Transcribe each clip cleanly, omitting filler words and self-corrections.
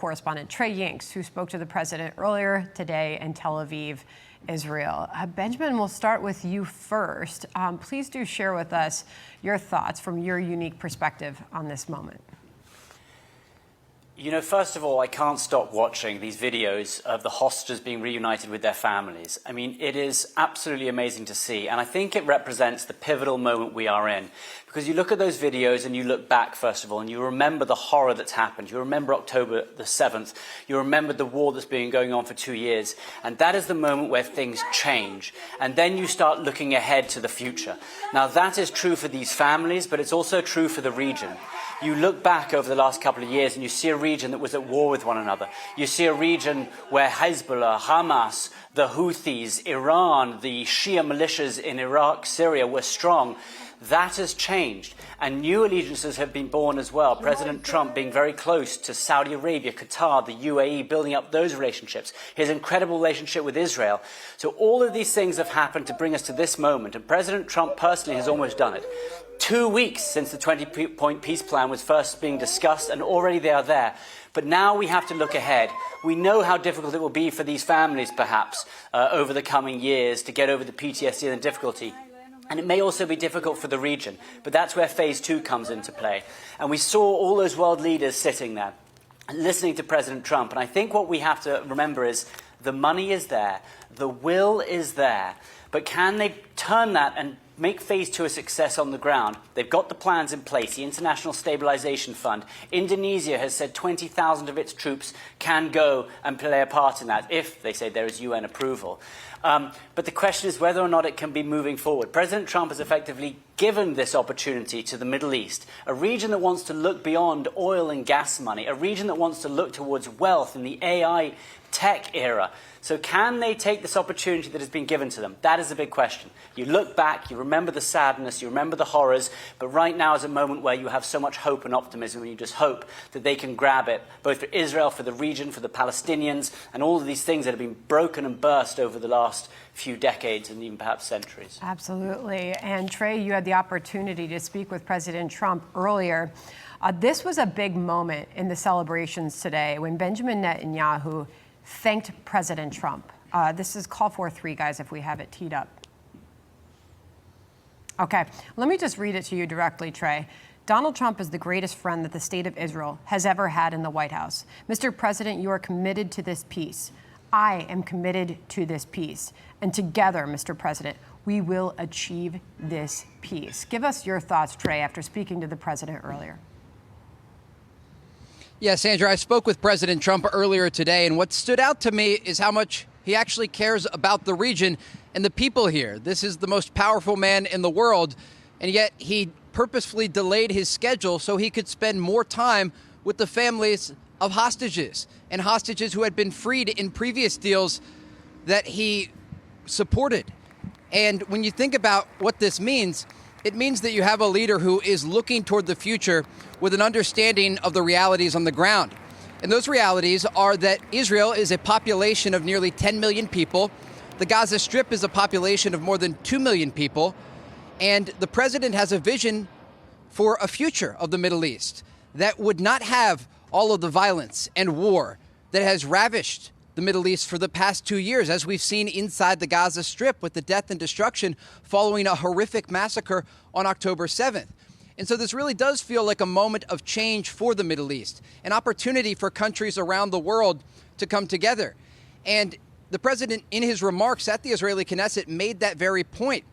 correspondent Trey Yingst, who spoke to the president earlier today in Tel Aviv, Israel. Benjamin, we'll start with you first. Please do share with us your thoughts from your unique perspective on this moment. You know, first of all, I can't stop watching these videos of the hostages being reunited with their families. I mean, it is absolutely amazing to see. And I think it represents the pivotal moment we are in. Because you look at those videos and you look back, first of all, and you remember the horror that's happened. You remember October the 7th. You remember the war that's been going on for 2 years. And that is the moment where things change. And then you start looking ahead to the future. Now, that is true for these families, but it's also true for the region. You look back over the last couple of years and you see a region that was at war with one another. You see a region where Hezbollah, Hamas, the Houthis, Iran, the Shia militias in Iraq, Syria were strong. That has changed, and new allegiances have been born as well. President Trump being very close to Saudi Arabia, Qatar, the UAE, building up those relationships, his incredible relationship with Israel. So all of these things have happened to bring us to this moment, and President Trump personally has almost done it. 2 weeks since the 20-point peace plan was first being discussed, and already they are there. But now we have to look ahead. We know how difficult it will be for these families, perhaps, over the coming years to get over the PTSD and the difficulty. And it may also be difficult for the region, but that's where phase 2 comes into play. And we saw all those world leaders sitting there, listening to President Trump. And I think what we have to remember is the money is there, the will is there, but can they turn that and make phase 2 a success on the ground? They've got the plans in place, the International Stabilization Fund. Indonesia has said 20,000 of its troops can go and play a part in that, if they say there is UN approval. But the question is whether or not it can be moving forward. President Trump has effectively given this opportunity to the Middle East, a region that wants to look beyond oil and gas money, a region that wants to look towards wealth in the AI tech era. So can they take this opportunity that has been given to them? That is a big question. You look back, you remember the sadness, you remember the horrors, but right now is a moment where you have so much hope and optimism, and you just hope that they can grab it, both for Israel, for the region, for the Palestinians, and all of these things that have been broken and burst over the last few decades and even perhaps centuries. Absolutely. And Trey, you had the opportunity to speak with President Trump earlier. This was a big moment in the celebrations today when Benjamin Netanyahu thanked President Trump. This is call for 3, guys, if we have it teed up. Okay, let me just read it to you directly, Trey. Donald Trump is the greatest friend that the state of Israel has ever had in the White House. Mr. President, you are committed to this peace. I am committed to this peace. And together, Mr. President, we will achieve this peace. Give us your thoughts, Trey, after speaking to the president earlier. Yeah, Sandra, I spoke with President Trump earlier today, and what stood out to me is how much he actually cares about the region and the people here. This is the most powerful man in the world, and yet he purposefully delayed his schedule so he could spend more time with the families of hostages and hostages who had been freed in previous deals that he supported. And when you think about what this means, it means that you have a leader who is looking toward the future with an understanding of the realities on the ground. And those realities are that Israel is a population of nearly 10 million people. The Gaza Strip is a population of more than 2 million people. And the president has a vision for a future of the Middle East that would not have all of the violence and war that has ravished the Middle East for the past 2 years, as we've seen inside the Gaza Strip with the death and destruction following a horrific massacre on October 7th. And so this really does feel like a moment of change for the Middle East, an opportunity for countries around the world to come together. And the president, in his remarks at the Israeli Knesset, made that very point.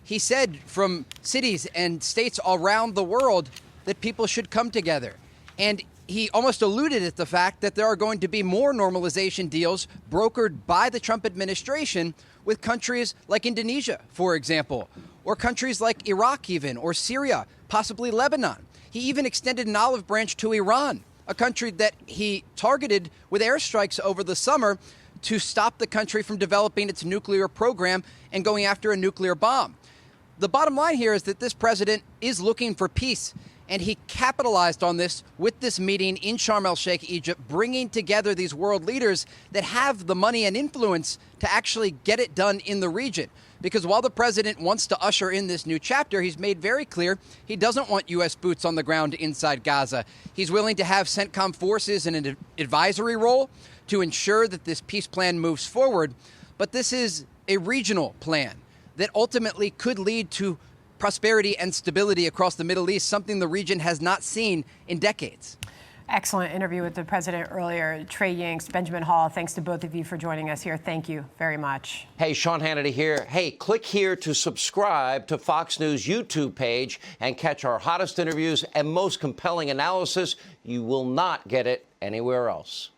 He said from cities and states around the world that people should come together. And he almost alluded at the fact that there are going to be more normalization deals brokered by the Trump administration with countries like Indonesia, for example, or countries like Iraq even, or Syria, possibly Lebanon. He even extended an olive branch to Iran, a country that he targeted with airstrikes over the summer to stop the country from developing its nuclear program and going after a nuclear bomb. The bottom line here is that this president is looking for peace, And he capitalized on this with this meeting in Sharm el-Sheikh, Egypt, bringing together these world leaders that have the money and influence to actually get it done in the region. Because while the president wants to usher in this new chapter, he's made very clear he doesn't want U.S. boots on the ground inside Gaza. He's willing to have CENTCOM forces in an advisory role to ensure that this peace plan moves forward. But this is a regional plan that ultimately could lead to prosperity and stability across the Middle East, something the region has not seen in decades. Excellent interview with the president earlier. Trey Yingst, Benjamin Hall, thanks to both of you for joining us here. Thank you very much. Hey, Sean Hannity here. Hey, click here to subscribe to Fox News YouTube page and catch our hottest interviews and most compelling analysis. You will not get it anywhere else.